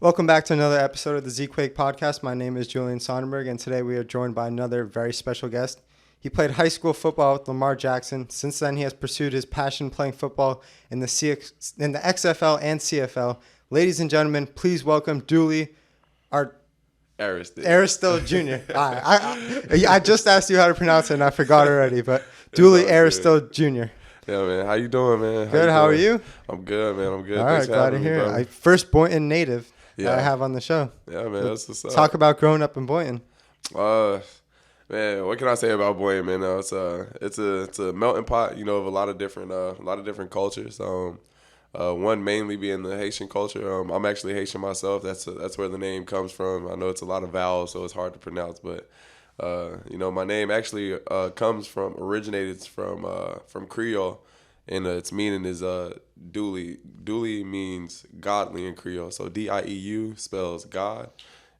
Welcome back to another episode of the ZQUAKE podcast. My name is Julian, and today we are joined by another very special guest. He played high school football with Lamar Jackson. Since then, he has pursued his passion playing football in the XFL and CFL. Ladies and gentlemen, please welcome Dieuly Aristilde Jr. I just asked you how to pronounce it, and I forgot already, but Dieuly Aristilde Jr. Yeah, man. How you doing, man? Good. How are you? I'm good, man. I'm good. All Thanks right, for glad to having me, hear bro. it. First Boynton native that I have on the show. Yeah, man. That's what's up. Talk about growing up in Boynton. Man, what can I say about Boynton, man? It's a melting pot, of a lot of different cultures. One mainly being the Haitian culture. I'm actually Haitian myself. That's where the name comes from. I know it's a lot of vowels, so it's hard to pronounce, but my name actually originated from Creole, and its meaning is Dieuly. Dieuly means godly in Creole, so Dieu spells God,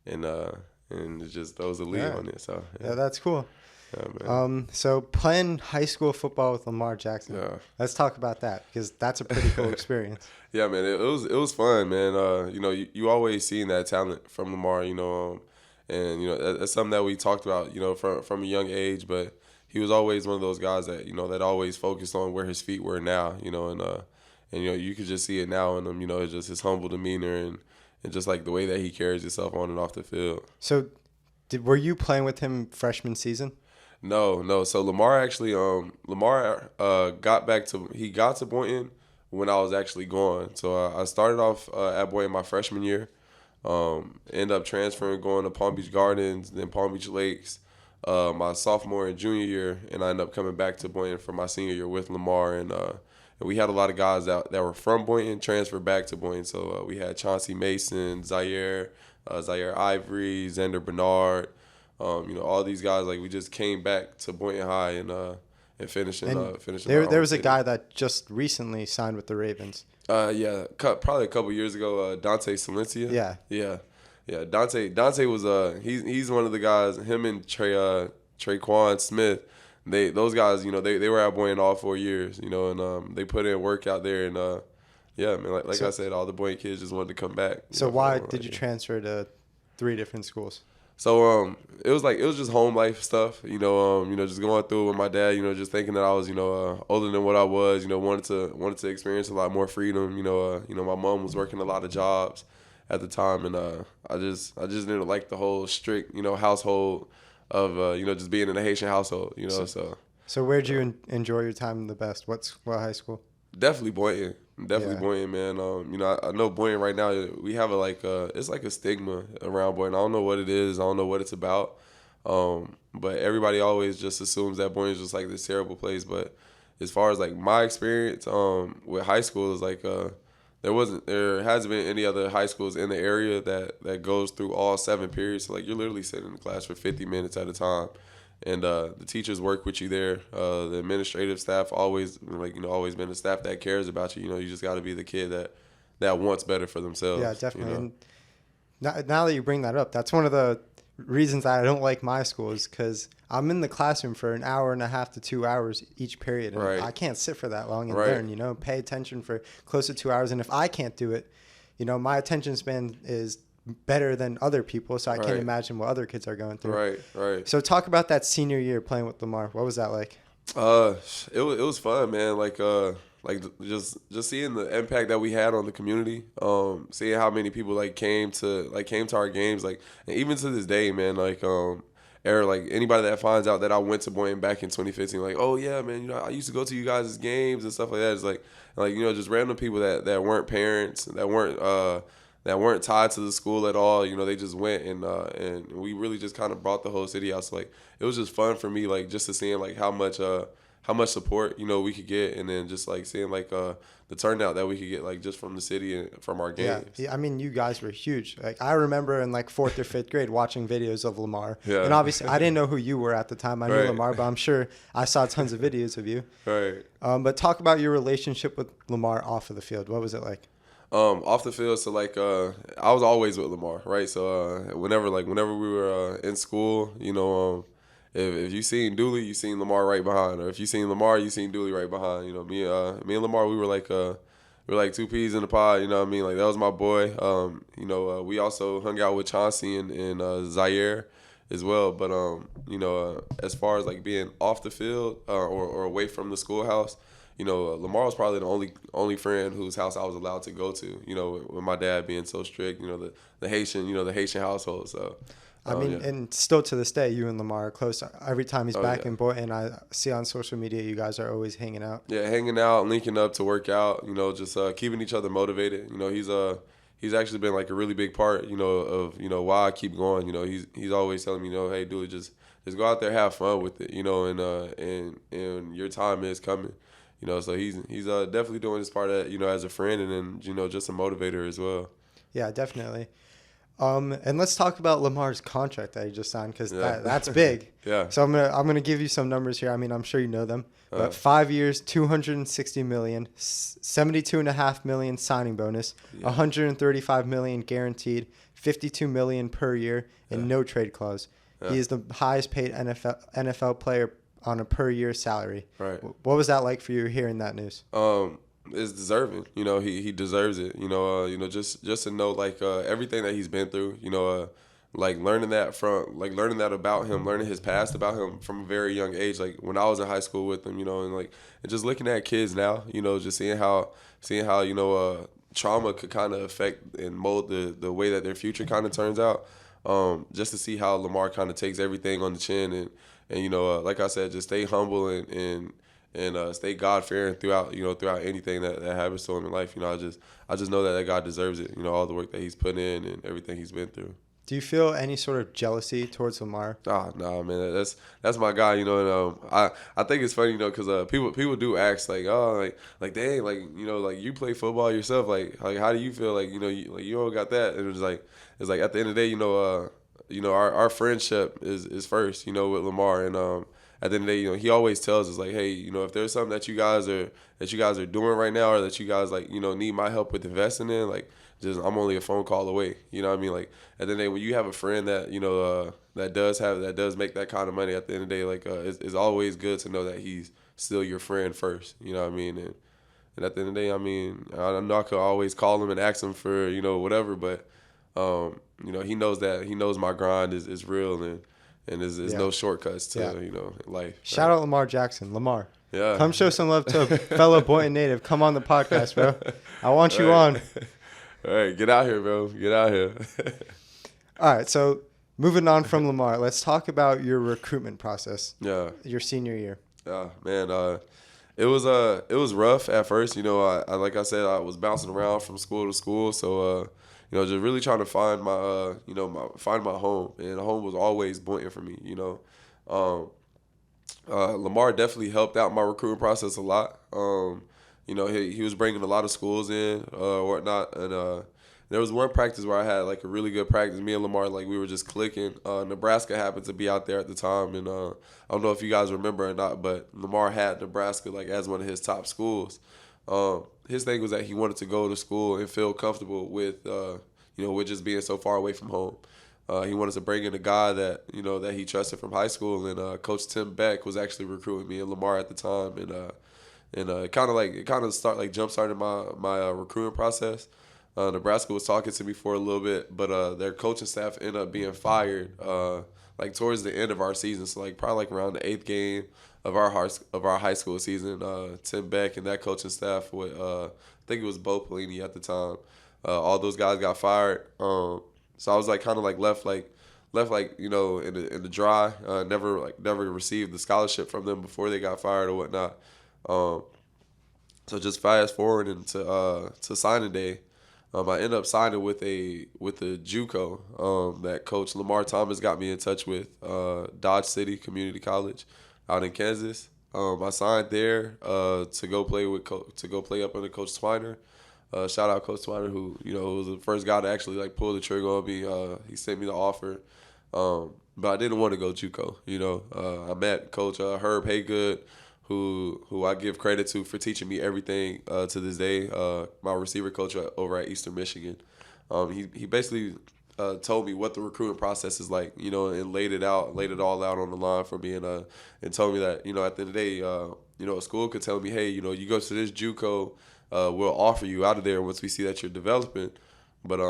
and it just throws a lead on it. So yeah, that's cool. Yeah, man. So playing high school football with Lamar Jackson. Yeah. Let's talk about that because that's a pretty cool experience. Yeah, man. It was fun, man. You always seen that talent from Lamar, and that's something that we talked about, from a young age. But he was always one of those guys that that always focused on where his feet were now, and you could just see it now in him. It's just his humble demeanor and just like the way that he carries himself on and off the field. So, were you playing with him freshman season? No. So Lamar actually, got to Boynton when I was actually gone. So I started off at Boynton my freshman year. Ended up transferring, going to Palm Beach Gardens, then Palm Beach Lakes, my sophomore and junior year, and I ended up coming back to Boynton for my senior year with Lamar. And we had a lot of guys that were from Boynton transfer back to Boynton. So we had Chauncey Mason, Zaire Ivory, Xander Bernard. All these guys, like, we just came back to Boynton High and finishing. There was a guy that just recently signed with the Ravens. Probably a couple years ago, Dante Silencia. Yeah. Dante was he's one of the guys. Him and Traquan Smith. Those guys, they were at Boynton all 4 years, and they put in work out there, and yeah, man, like I said, all the Boynton kids just wanted to come back. So why did you transfer to 3 different schools? So it was just home life stuff, just going through with my dad, just thinking that I was, older than what I was, wanted to experience a lot more freedom. My mom was working a lot of jobs at the time, and I just didn't like the whole strict, household of just being in a Haitian household, So where'd you enjoy your time the best? What high school? Definitely Boynton. Boynton, man. I know Boynton right now, we have it's like a stigma around Boynton. I don't know what it is. I don't know what it's about. But everybody always just assumes that Boynton's just like this terrible place. But as far as like my experience with high school is like there hasn't been any other high schools in the area that goes through all 7 periods. So like you're literally sitting in the class for 50 minutes at a time. And the teachers work with you there. The administrative staff always been a staff that cares about you. You just got to be the kid that wants better for themselves. Yeah, definitely. And now that you bring that up, that's one of the reasons that I don't like my school is because I'm in the classroom for an hour and a half to 2 hours each period. And right. I can't sit for that long and learn, pay attention for close to 2 hours. And if I can't do it, my attention span is better than other people, so I can't imagine what other kids are going through. Right. So talk about that senior year playing with Lamar. What was that like? It was fun, man. Like just seeing the impact that we had on the community. Seeing how many people came to our games, and even to this day, man. Anybody that finds out that I went to Boynton back in 2015, oh yeah, man, I used to go to you guys' games and stuff like that. It's just random people that weren't parents, that weren't tied to the school at all. They just went and we really just kind of brought the whole city out. So it was just fun for me, just to seeing how much support we could get, and then just seeing the turnout that we could get just from the city and from our games. Yeah, I mean, you guys were huge. I remember in 4th or 5th grade watching videos of Lamar. Yeah. And obviously I didn't know who you were at the time. I knew Lamar, but I'm sure I saw tons of videos of you. Right. But talk about your relationship with Lamar off of the field. What was it like? Off the field, so I was always with Lamar, right? So whenever we were in school, if you seen Dieuly, you seen Lamar right behind, or if you seen Lamar, you seen Dieuly right behind. Me and Lamar, we were we're like two peas in the pod. You know what I mean? Like that was my boy. We also hung out with Chauncey and Zaire as well. But as far as like being off the field or away from the schoolhouse, Lamar was probably the only friend whose house I was allowed to go to. With my dad being so strict. The Haitian, the Haitian household. So. And still to this day, you and Lamar are close. Every time he's back yeah. in Boynton, I see on social media you guys are always hanging out. Yeah, hanging out, linking up to work out. Just keeping each other motivated. He's actually been like a really big part. Of why I keep going. He's always telling me, hey, dude, just go out there, have fun with it. And your time is coming. So he's definitely doing his part as a friend and then just a motivator as well. Yeah, definitely. And let's talk about Lamar's contract that he just signed because that's big. Yeah. So I'm gonna give you some numbers here. I mean, I'm sure you know them, but 5 years, $260 million, $72.5 million signing bonus, $135 million guaranteed, $52 million per year, and no trade clause. Yeah. He is the highest paid NFL player on a per year salary. Right. What was that like for you hearing that news? Is deserving. He deserves it. Just to know like everything that he's been through. Like learning that about him, learning his past about him from a very young age. Like when I was in high school with him, and just looking at kids now. Just seeing how trauma could kind of affect and mold the way that their future kind of turns out. Just to see how Lamar kind of takes everything on the chin and like I said, just stay humble and stay God-fearing throughout anything that happens to him in life. I just know that God deserves it. All the work that he's put in and everything he's been through. Do you feel any sort of jealousy towards Lamar? Nah, man. That's my guy. And I think it's funny, because people do ask like, oh, like dang, like like you play football yourself, like how do you feel, like you all got that? And it's like at the end of the day, our friendship is first, with Lamar and at the end of the day, he always tells us like, hey, if there's something that you guys are doing right now, or that you guys need my help with investing in, like, just I'm only a phone call away. You know what I mean? Like at the end of the day, when you have a friend that that does make that kind of money, at the end of the day, like it's always good to know that he's still your friend first. You know what I mean? And at the end of the day, I mean, I know I could always call him and ask him for whatever, but he knows my grind is real and there's no shortcuts to life. Shout out Lamar Jackson. Lamar. Yeah. Come show some love to a fellow Boynton native. Come on the podcast, bro. I want you on. All right, get out here, bro. Get out here. All right, so moving on from Lamar, let's talk about your recruitment process. Yeah. Your senior year. Yeah, man. It was rough at first. I like I said, I was bouncing around from school to school, so just really trying to find my find my home, and home was always Boynton for me. Lamar definitely helped out my recruiting process a lot. He was bringing a lot of schools in, whatnot, and there was one practice where I had like a really good practice. Me and Lamar, like we were just clicking. Nebraska happened to be out there at the time, and I don't know if you guys remember or not, but Lamar had Nebraska like as one of his top schools. His thing was that he wanted to go to school and feel comfortable with with just being so far away from home. He wanted to bring in a guy that that he trusted from high school, and Coach Tim Beck was actually recruiting me and Lamar at the time, and it kind of jump started my recruiting process. Nebraska was talking to me for a little bit, but their coaching staff ended up being fired like towards the end of our season, so like probably like around the 8th game of our high school season. Tim Beck and that coaching staff with I think it was Bo Pelini at the time. All those guys got fired. So I was like kind of like left in the dry. Never received the scholarship from them before they got fired or whatnot. So just fast forward into signing day. I ended up signing with a JUCO that Coach Lamar Thomas got me in touch with, Dodge City Community College out in Kansas. I signed there to go play up under Coach Swiner. Shout out Coach Swiner, who was the first guy to actually like pull the trigger on me. He sent me the offer, but I didn't want to go JUCO. I met Coach Herb Haygood, who I give credit to for teaching me everything to this day. My receiver coach over at Eastern Michigan. He basically told me what the recruiting process is like, and laid it all out on the line for me, and told me that at the end of the day, a school could tell me, hey, you go to this JUCO. we'll offer you out of there once we see that you're developing. But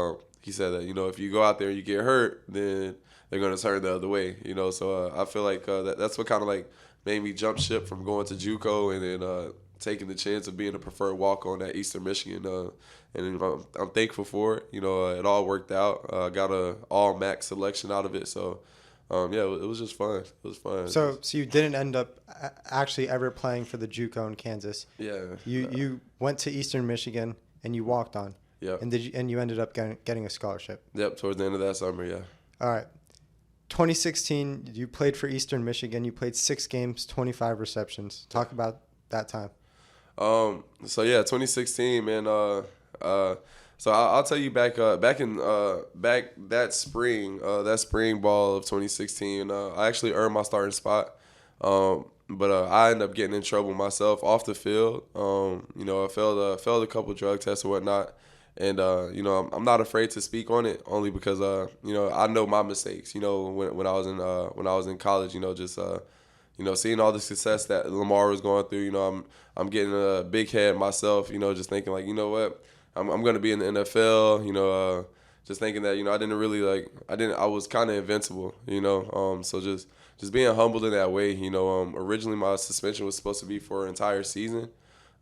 he said that, if you go out there and you get hurt, then they're going to turn the other way, So I feel like that's what kind of like made me jump ship from going to JUCO and then taking the chance of being a preferred walk-on at Eastern Michigan. And I'm thankful for it. It all worked out. I got a all-MAC selection out of it. So, yeah, it was just fun. It was fun. So you didn't end up actually ever playing for the JUCO in Kansas. Yeah. You went to Eastern Michigan and you walked on. Yeah. And you ended up getting a scholarship. Yep, towards the end of that summer, yeah. All right. 2016, you played for Eastern Michigan. You played 6 games, 25 receptions. Talk about that time. So yeah, 2016, man. So I'll tell you back that spring ball of 2016. I actually earned my starting spot. But I ended up getting in trouble myself off the field. I failed a couple drug tests and whatnot. And I'm not afraid to speak on it only because I know my mistakes. When I was in college, seeing all the success that Lamar was going through. I'm getting a big head myself. Just thinking like, what, I'm going to be in the NFL. Just thinking that I didn't really I was kind of invincible. So just being humbled in that way. Originally my suspension was supposed to be for an entire season.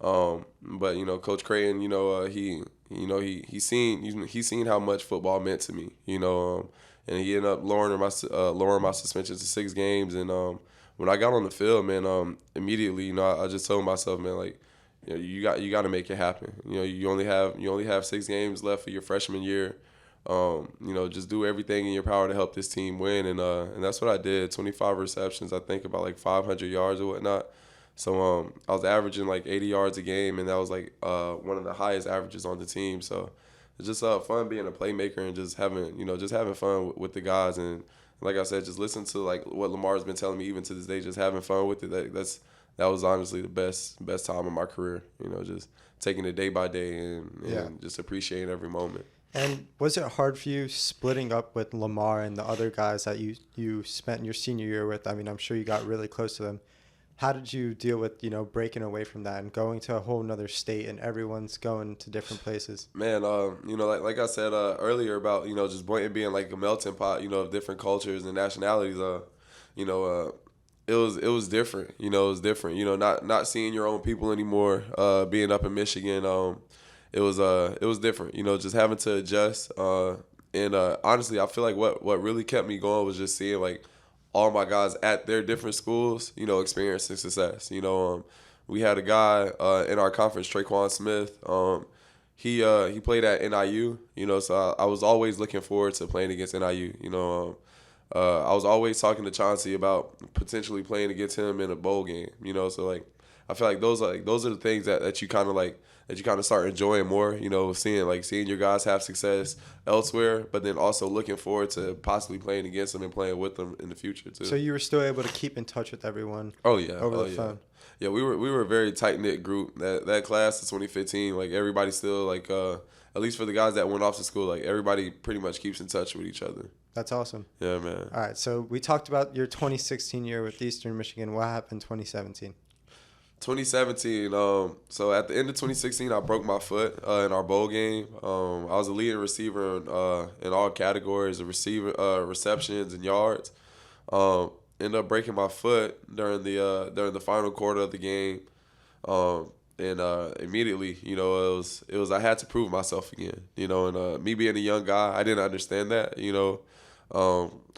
But Coach Creighton, he seen how much football meant to me, and he ended up lowering my suspension to 6 games. And when I got on the field, man, immediately, I just told myself, man, like, you got to make it happen. You only have 6 games left for your freshman year. Just do everything in your power to help this team win, and that's what I did. 25 receptions, I think about like 500 yards or whatnot. So I was averaging like 80 yards a game, and that was like one of the highest averages on the team. So it's just fun being a playmaker and just having fun with the guys. And like I said, just listen to like what Lamar's been telling me even to this day, just having fun with it. That was honestly the best time of my career. Just taking it day by day and just appreciating every moment. And was it hard for you splitting up with Lamar and the other guys that you spent your senior year with? I mean, I'm sure you got really close to them. How did you deal with, breaking away from that and going to a whole nother state and everyone's going to different places? Man, like I said earlier about, just Boynton being like a melting pot, of different cultures and nationalities, it was different. It was different, not seeing your own people anymore, being up in Michigan. It was different, just having to adjust. And honestly, I feel like what really kept me going was just seeing like all my guys at their different schools, experiencing success. We had a guy in our conference, Traquan Smith. He played at NIU, so I was always looking forward to playing against NIU. I was always talking to Chauncey about potentially playing against him in a bowl game. So like I feel like those are the things that you kind of start enjoying more. Seeing your guys have success elsewhere, but then also looking forward to possibly playing against them and playing with them in the future too. So you were still able to keep in touch with everyone. Oh yeah, over the phone. Yeah, we were a very tight knit group. That class of 2015, like everybody still like at least for the guys that went off to school, like everybody pretty much keeps in touch with each other. That's awesome. Yeah, man. All right, so we talked about your 2016 year with Eastern Michigan. What happened 2017? 2017, so at the end of 2016, I broke my foot in our bowl game. I was a leading receiver in all categories of receptions and yards. Ended up breaking my foot during the final quarter of the game, and immediately, it was I had to prove myself again. And me being a young guy, I didn't understand that.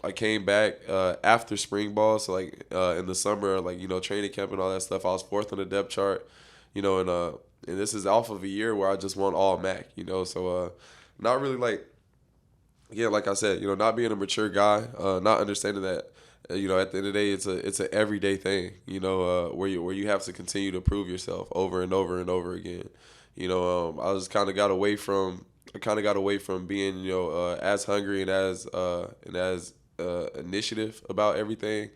I came back after spring ball, so like in the summer, like training camp and all that stuff. I was 4th on the depth chart, and this is off of a year where I just won all MAC, so not really like I said, not being a mature guy, not understanding that at the end of the day it's an everyday thing, where you have to continue to prove yourself over and over and over again. I just kind of got away from being as hungry and as initiative about everything.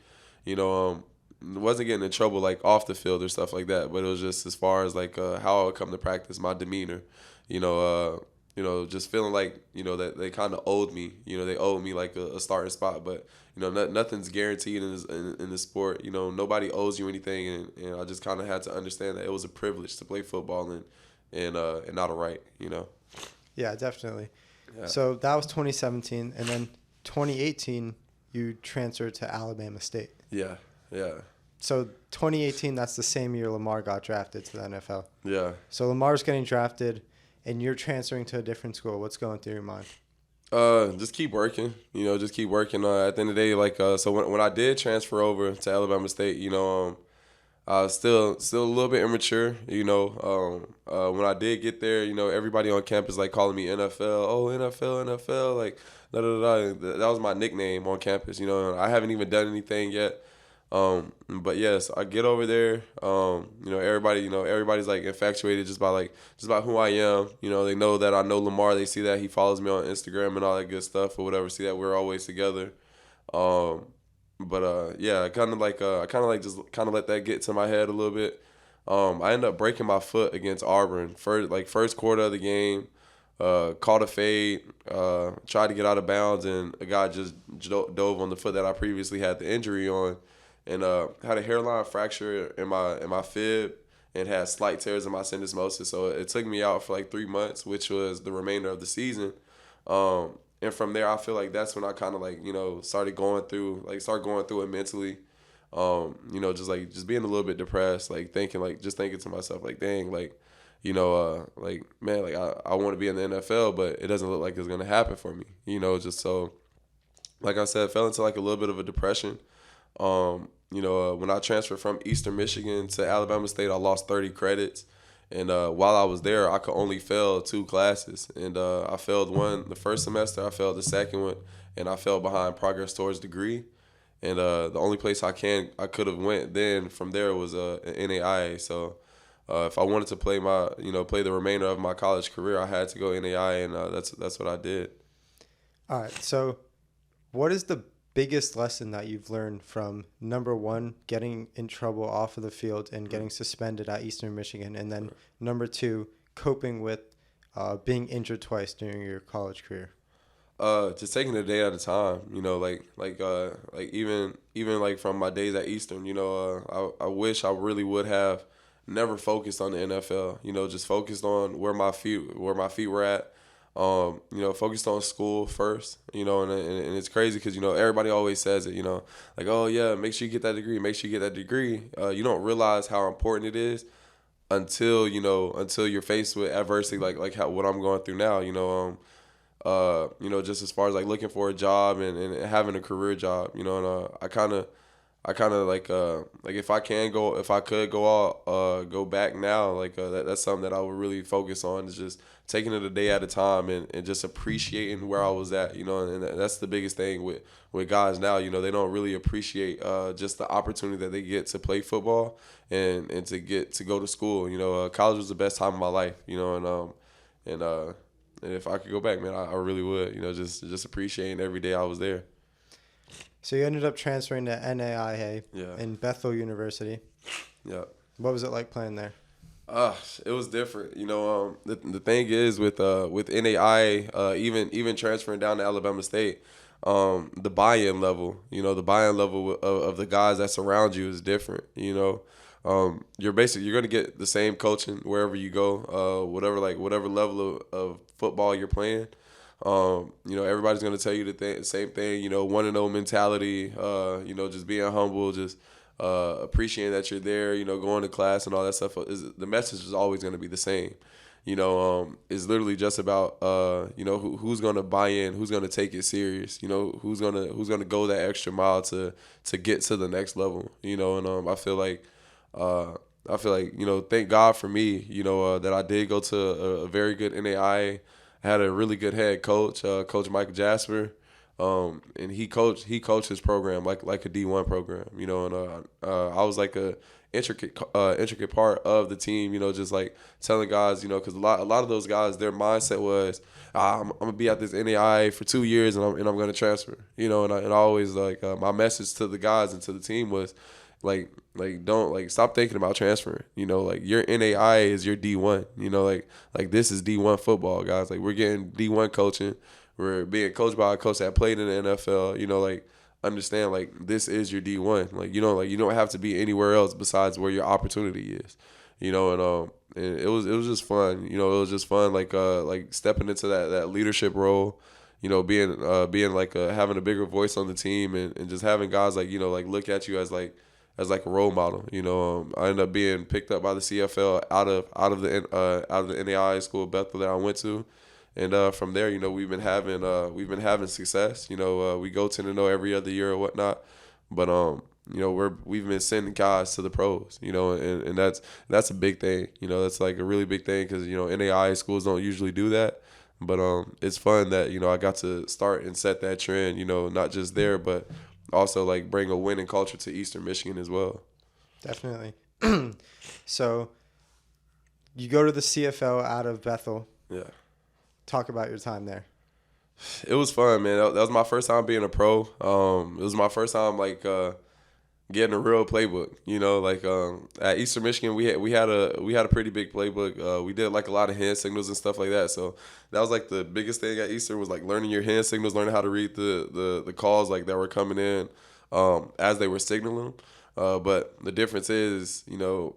Wasn't getting in trouble like off the field or stuff like that, but it was just as far as like how I would come to practice, my demeanor. Just feeling like that they kind of owed me. They owed me like a starting spot, but nothing's guaranteed in the sport. Nobody owes you anything, and I just kind of had to understand that it was a privilege to play football, and not a right, Yeah, definitely. Yeah. So that was 2017, and then 2018 you transferred to Alabama State. Yeah. So 2018, that's the same year Lamar got drafted to the NFL. Yeah. So Lamar's getting drafted, and you're transferring to a different school. What's going through your mind? Just keep working, just keep working. At the end of the day, so when I did transfer over to Alabama State, I was still a little bit immature, when I did get there, everybody on campus like calling me NFL, oh NFL, like da da da. That was my nickname on campus. I haven't even done anything yet. But yes, I get over there. Everybody's like infatuated just by who I am. They know that I know Lamar. They see that he follows me on Instagram and all that good stuff or whatever. See that we're always together. Yeah, I kind of let that get to my head a little bit. I ended up breaking my foot against Auburn first quarter of the game. Caught a fade, tried to get out of bounds, and a guy just dove on the foot that I previously had the injury on. And had a hairline fracture in my fib and had slight tears in my syndesmosis. So it took me out for like 3 months, which was the remainder of the season. And from there, I feel like that's when I kind of started going through it mentally. Just being a little bit depressed, thinking to myself, dang, man, I want to be in the NFL, but it doesn't look like it's gonna happen for me. Just so, like I said, fell into a little bit of a depression. When I transferred from Eastern Michigan to Alabama State, I lost 30 credits. And while I was there, I could only fail 2 classes. And I failed one the first semester, I failed the second one, and I fell behind progress towards degree. And the only place I could have went then from there was an NAIA. So if I wanted to play play the remainder of my college career, I had to go NAIA, and that's what I did. All right. So what is the biggest lesson that you've learned from, number one, getting in trouble off of the field and getting suspended at Eastern Michigan, and then number 2, coping with being injured twice during your college career? Just taking it a day at a time, even from my days at Eastern, I wish I really would have never focused on the NFL, just focused on where my feet were at. Focused on school first, and it's crazy because, everybody always says it, oh yeah, make sure you get that degree. You don't realize how important it is until you're faced with adversity, what I'm going through now, just as far as looking for a job and having a career job, and I kind of if I could go back now, that's something that I would really focus on, is just taking it a day at a time and just appreciating where I was at, and that's the biggest thing with guys now, they don't really appreciate just the opportunity that they get to play football and to get to go to school. College was the best time of my life, and if I could go back, man, I really would, just appreciating every day I was there. So you ended up transferring to NAIA in Bethel University. Yeah. What was it like playing there? It was different. The thing is with NAIA, even transferring down to Alabama State, the buy-in level, of the guys that surround you is different. You're gonna get the same coaching wherever you go, whatever level of football you're playing. Everybody's gonna tell you the same thing. 1-0 mentality. Just being humble, just appreciating that you're there. Going to class and all that stuff. The message is always gonna be the same. It's literally just about who's gonna buy in, who's gonna take it serious. Who's gonna go that extra mile to get to the next level. And I feel like thank God for me. That I did go to a very good NAIA. I had a really good head coach, Coach Michael Jasper, and he coached his program like a D1 program, and I was like a intricate part of the team, just telling guys, because a lot of those guys, their mindset was, I'm gonna be at this NAIA for 2 years and I'm gonna transfer, and I always my message to the guys and to the team was, don't stop thinking about transferring. Your NAIA is your D1. This is D1 football, guys. We're getting D1 coaching. We're being coached by a coach that played in the NFL. Understand this is your D1. You don't have to be anywhere else besides where your opportunity is. and it was just fun. You know, it was just fun, like stepping into that leadership role. You know, being like having a bigger voice on the team, and just having guys like, you know, like look at you as like a role model. You know, I ended up being picked up by the CFL out of the NAIA school, Bethel, that I went to. And from there, you know, we've been having success. You know, we go 10-0 every other year or whatnot. But you know, we've been sending guys to the pros. You know, and that's a big thing. You know, that's like a really big thing, because, you know, NAIA schools don't usually do that. But it's fun that, you know, I got to start and set that trend. You know, not just there, but also like bring a winning culture to Eastern Michigan as well. Definitely. So you go to the CFL out of Bethel. Yeah. Talk about your time there. It was fun, man. That was my first time being a pro. It was my first time like getting a real playbook. You know, like at Eastern Michigan, we had a pretty big playbook. We did like a lot of hand signals and stuff like that. So that was like the biggest thing at Eastern, was like learning your hand signals, learning how to read the calls like that were coming in as they were signaling. But the difference is, you know,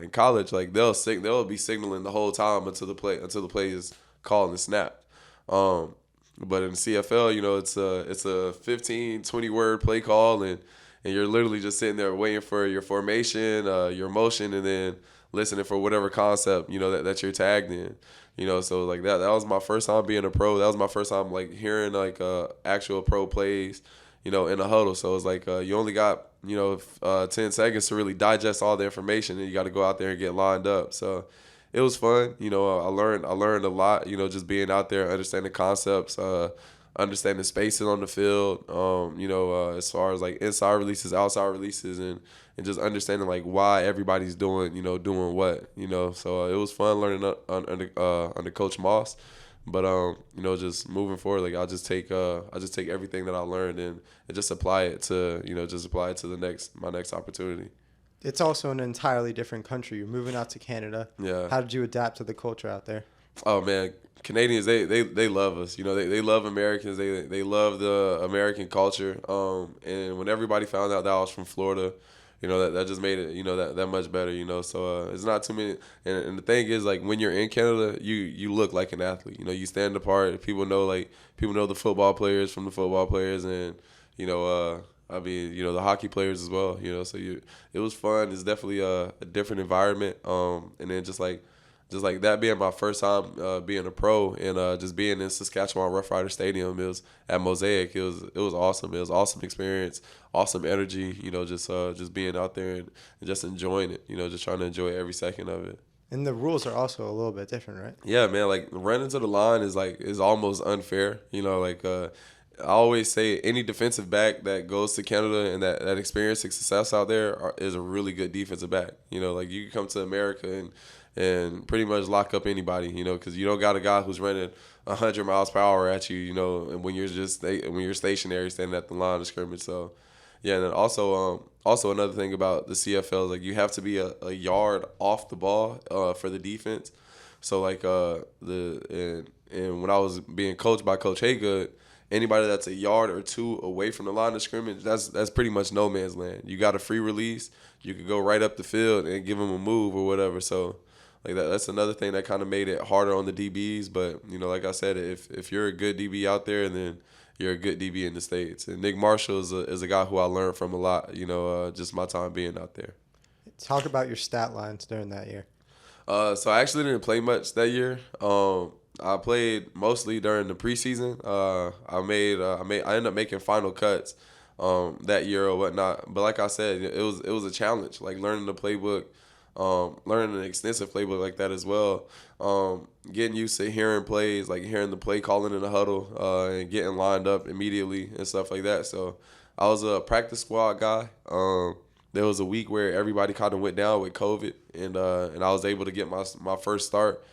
in college, like they'll be signaling the whole time until the play is called and snapped. But in the CFL, you know, it's a 15, 20 word play call, and you're literally just sitting there waiting for your formation, your motion, and then listening for whatever concept, you know, that you're tagged in. You know, so like that was my first time being a pro. That was my first time like hearing like actual pro plays, you know, in a huddle. So it's like you only got, you know, 10 seconds to really digest all the information, and you got to go out there and get lined up. So it was fun. You know, I learned a lot, you know, just being out there, understanding concepts, understanding spacing on the field, you know, as far as like inside releases, outside releases, and just understanding like why everybody's doing what, you know. So it was fun learning under Coach Moss. But you know, just moving forward, like I just take everything that I learned and just apply it to my next opportunity. It's also an entirely different country. You're moving out to Canada. Yeah. How did you adapt to the culture out there? Oh man, Canadians, they love us. You know, they love Americans. They love the American culture. And when everybody found out that I was from Florida, you know, that just made it, you know, that much better. You know, so it's not too many. And the thing is, like, when you're in Canada, you look like an athlete. You know, you stand apart. People know the football players from the football players, and you know, I mean, you know, the hockey players as well. You know, so it was fun. It's definitely a different environment. And then just like that being my first time being a pro, and just being in Saskatchewan Rough Rider Stadium, it was at Mosaic. It was awesome. It was awesome experience, awesome energy. You know, just being out there and just enjoying it. You know, just trying to enjoy every second of it. And the rules are also a little bit different, right? Yeah, man. Like running to the line is almost unfair. You know, like I always say, any defensive back that goes to Canada and that experiences success out there is a really good defensive back. You know, like you can come to America and pretty much lock up anybody, you know, because you don't got a guy who's running 100 miles per hour at you, you know, and when you're stationary standing at the line of scrimmage. So, yeah, and then also another thing about the CFL is like you have to be a yard off the ball for the defense. So like and when I was being coached by Coach Haygood, anybody that's a yard or two away from the line of scrimmage, that's pretty much no man's land. You got a free release, you could go right up the field and give them a move or whatever. So like that's another thing that kind of made it harder on the DBs. But, you know, like I said, if you're a good DB out there, then you're a good DB in the States. And Nick Marshall is a guy who I learned from a lot, you know, just my time being out there. Talk about your stat lines during that year. So I actually didn't play much that year. I played mostly during the preseason. I ended up making final cuts that year or whatnot. But like I said, it was a challenge, like learning the playbook, learning an extensive playbook like that as well. Getting used to hearing plays, like hearing the play calling in the huddle, and getting lined up immediately and stuff like that. So I was a practice squad guy. There was a week where everybody kind of went down with COVID, and I was able to get my first start.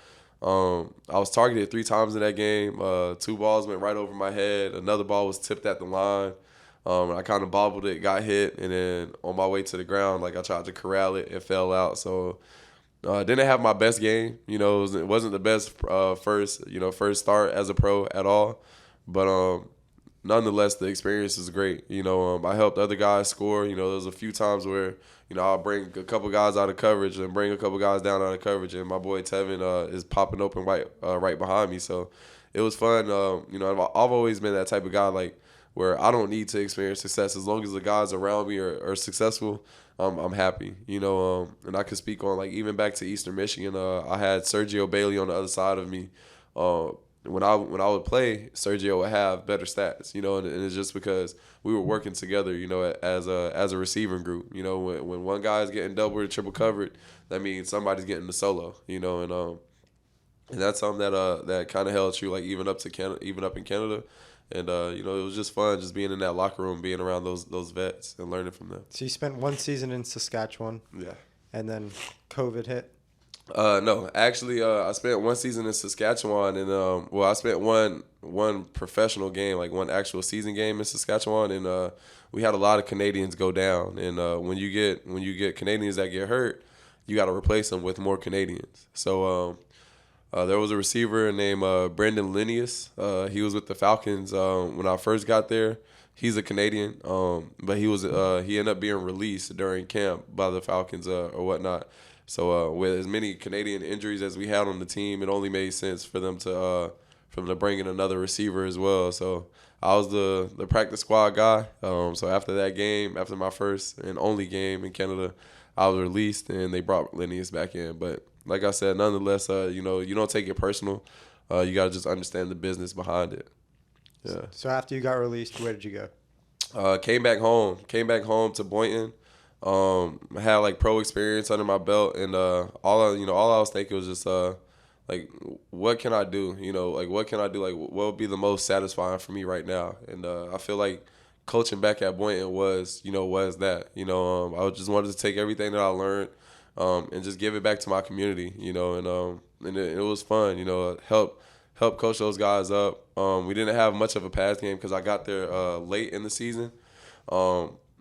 I was targeted 3 times in that game. 2 balls went right over my head. Another ball was tipped at the line. I kind of bobbled it, got hit, and then on my way to the ground, like I tried to corral it, it fell out. So didn't have my best game. You know, it wasn't the best first start as a pro at all. But nonetheless, the experience is great. I helped other guys score. There was a few times where I'll bring a couple guys out of coverage and bring a couple guys down out of coverage, and my boy Tevin is popping open right behind me. So it was fun. I've always been that type of guy, like, where I don't need to experience success. As long as the guys around me are successful, I'm happy. And I could speak on, like, even back to Eastern Michigan. I had Sergio Bailey on the other side of me. When I would play, Sergio would have better stats, and it's just because we were working together, as a receiving group. When one guy is getting double or triple covered, that means somebody's getting the solo, and that's something that kind of held true, like, even up in Canada. And it was just fun, just being in that locker room, being around those vets and learning from them. So you spent one season in Saskatchewan. Yeah. And then COVID hit. No, actually, I spent one season in Saskatchewan, and I spent one professional game, like one actual season game in Saskatchewan, and we had a lot of Canadians go down, and when you get Canadians that get hurt, you got to replace them with more Canadians. So there was a receiver named Brendan Linnaeus. He was with the Falcons when I first got there. He's a Canadian, but he ended up being released during camp by the Falcons or whatnot. So with as many Canadian injuries as we had on the team, it only made sense for them to bring in another receiver as well. So I was the practice squad guy. So after that game, after my first and only game in Canada, I was released, and they brought Linnaeus back in. But like I said, nonetheless, you don't take it personal. You got to just understand the business behind it. Yeah. So after you got released, where did you go? Came back home to Boynton. I had, like, pro experience under my belt, and all I was thinking was just like, what can I do? What can I do? Like, what would be the most satisfying for me right now? And I feel like coaching back at Boynton was that. I just wanted to take everything that I learned and just give it back to my community. And it was fun. Help coach those guys up. We didn't have much of a pass game because I got there late in the season.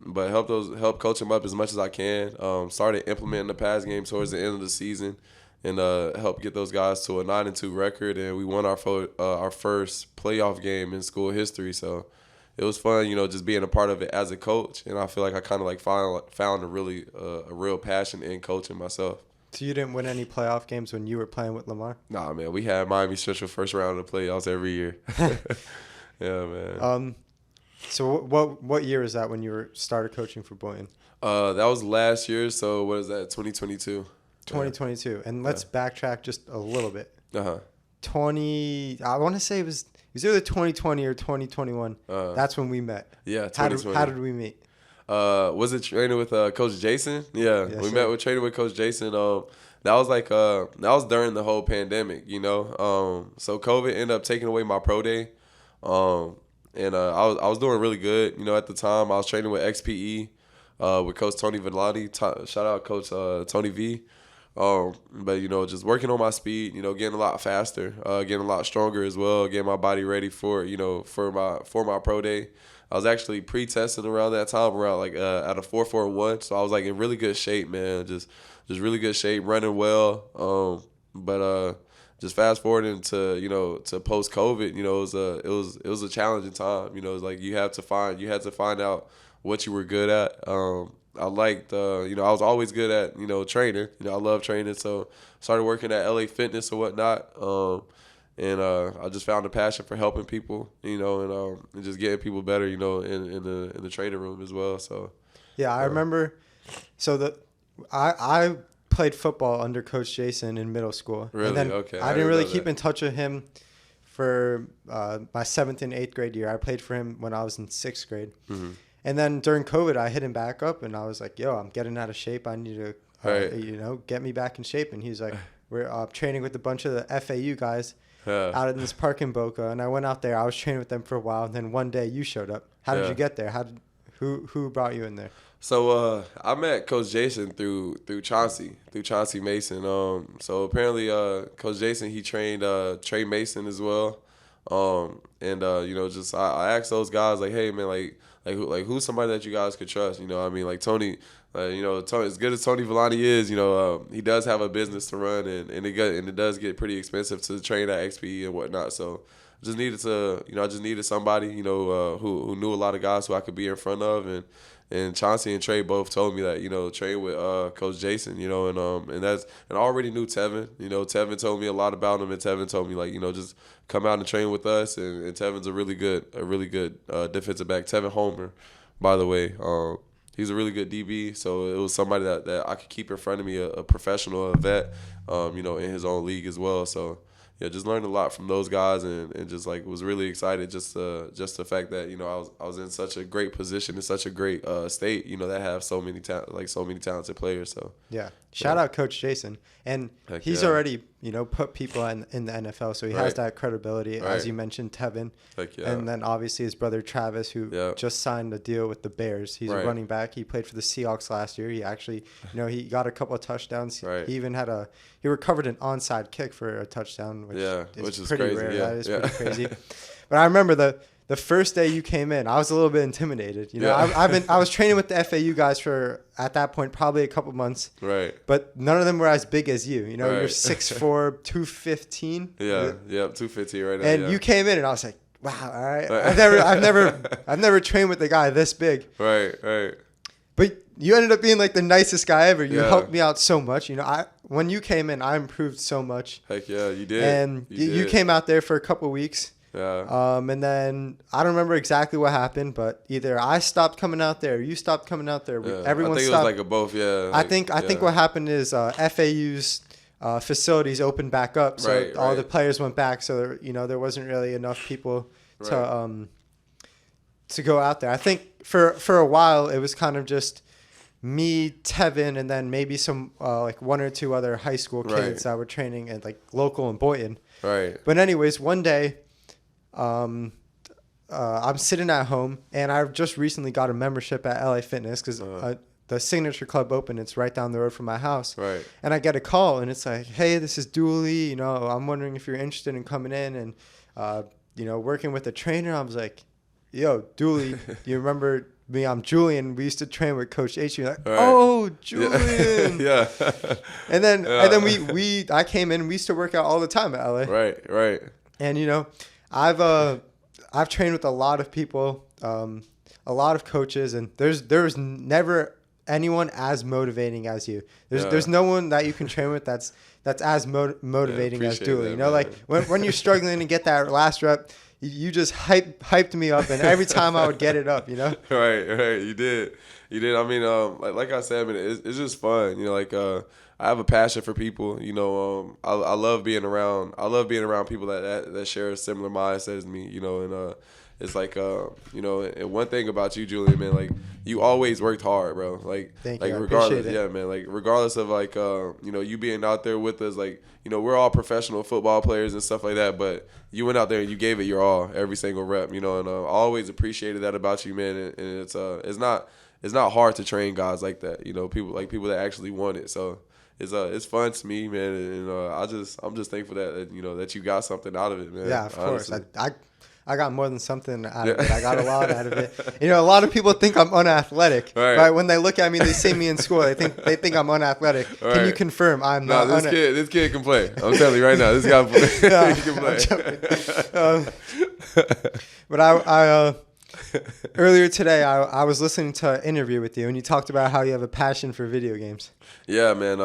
But help coach them up as much as I can. Started implementing the pass game towards the end of the season, and help get those guys to a 9-2 record. And we won our first playoff game in school history. So it was fun, just being a part of it as a coach. And I feel like I kind of like found a real passion in coaching myself. So you didn't win any playoff games when you were playing with Lamar? Nah, man, we had Miami Central first round of the playoffs every year. Yeah, man. So what year is that when you started coaching for Boynton? That was last year. So what is that? 2022. 2022. And let's backtrack just a little bit. Uh-huh. I want to say it was either 2020 or 2021. That's when we met. Yeah, 2020. How did we meet? Was it training with Coach Jason? Yeah, yes, we sir. met with training with Coach Jason. That was during the whole pandemic, So COVID ended up taking away my pro day. And I was doing really good, at the time. I was training with XPE with Coach Tony Vellati. Shout out Coach Tony V. But, just working on my speed, getting a lot faster, getting a lot stronger as well, getting my body ready for my pro day. I was actually pre-testing around that time, around like at a 4.41. So I was like in really good shape, man. Just really good shape, running well. Just fast forwarding to post COVID, it was a challenging time. It was like you had to find out what you were good at. I liked I was always good at training. I love training, so started working at LA Fitness or whatnot. And I just found a passion for helping people, and just getting people better, in the training room as well. So yeah, I remember. So I played football under Coach Jason in middle school. Really? And then Okay. I didn't really keep in touch with him for my 7th and 8th grade year. I played for him when I was in 6th grade. Mm-hmm. And then during COVID, I hit him back up, and I was like, yo, I'm getting out of shape. I need to, get me back in shape. And he's like, we're training with a bunch of the FAU guys out in this park in Boca. And I went out there. I was training with them for a while. And then one day you showed up. How did you get there? Who brought you in there? So I met Coach Jason through Chauncey Mason. So apparently Coach Jason, he trained Trey Mason as well. Just I asked those guys, like, hey man, like who's somebody that you guys could trust? Like Tony. Tony, as good as Tony Vellani is, he does have a business to run, and it does get pretty expensive to train at XP and whatnot. So just needed to, I just needed somebody, who knew a lot of guys who I could be in front of, and Chauncey and Trey both told me that, train with Coach Jason, and I already knew Tevin. Tevin told me a lot about him, and Tevin told me just come out and train with us, and Tevin's a really good defensive back. Tevin Homer, by the way, he's a really good DB, so it was somebody that I could keep in front of me, a professional, a vet, in his own league as well. So yeah, just learned a lot from those guys, and just was really excited just the fact that I was in such a great position in such a great state, that have so many talented players. So yeah, shout out Coach Jason, and he's already put people in the NFL, so he has that credibility, as you mentioned, Tevin, and then obviously his brother Travis, who just signed a deal with the Bears. He's a running back. He played for the Seahawks last year. He actually he got a couple of touchdowns. He even he recovered an onside kick for a touchdown, which is pretty crazy. rare. That is pretty crazy. But I remember the first day you came in, I was a little bit intimidated. I was training with the FAU guys for, at that point, probably a couple months. Right. But none of them were as big as you. You're 6'4", 215. Yeah, 215 right now. And you came in, and I was like, wow, all right. I've never trained with a guy this big. Right. But you ended up being like the nicest guy ever. You helped me out so much. When you came in, I improved so much. Heck yeah, you did. And you came out there for a couple of weeks. Yeah. And then I don't remember exactly what happened, but either I stopped coming out there, or you stopped coming out there. Everyone I think stopped. It was a both. Yeah. I think what happened is FAU's facilities opened back up, so all the players went back. So there wasn't really enough people to go out there. I think for a while it was kind of just me, Tevin, and then maybe some one or two other high school kids that were training at local in Boynton. Right. But anyways, one day, I'm sitting at home, and I've just recently got a membership at LA Fitness because the Signature Club opened. It's right down the road from my house. Right. And I get a call, and it's like, hey, this is Dieuly. I'm wondering if you're interested in coming in and working with a trainer. I was like, yo, Dieuly, you remember me? I'm Julian. We used to train with Coach H. You're like, oh, Julian. Yeah. And then I came in. We used to work out all the time at LA. Right. And I've trained with a lot of people, a lot of coaches, and there's never anyone as motivating as you. There's no one that you can train with that's as motivating as Dieuly. When you're struggling to get that last rep, you just hyped me up, and every time I would get it up, Right. You did. I mean, like I said, it's just fun. I have a passion for people. I love being around. I love being around people that share a similar mindset as me. And it's and one thing about you, Julian, man, you always worked hard, bro. Thank you. Regardless, I appreciate it. man, regardless of you being out there with us, we're all professional football players and stuff like that, but you went out there and you gave it your all, every single rep, and I always appreciated that about you, man. And it's not hard to train guys like that, people that actually want it. So it's fun to me, man, and I'm just thankful that you got something out of it, man. Yeah, of course. I got more than something out of Yeah. it. I got a lot out of it. A lot of people think I'm unathletic. Right. When they look at me, they see me in school. They think I'm unathletic. Right. Can you confirm I'm not? This kid can play. I'm telling you right now, this guy he can play. But I earlier today I was listening to an interview with you, and you talked about how you have a passion for video games. Yeah, man.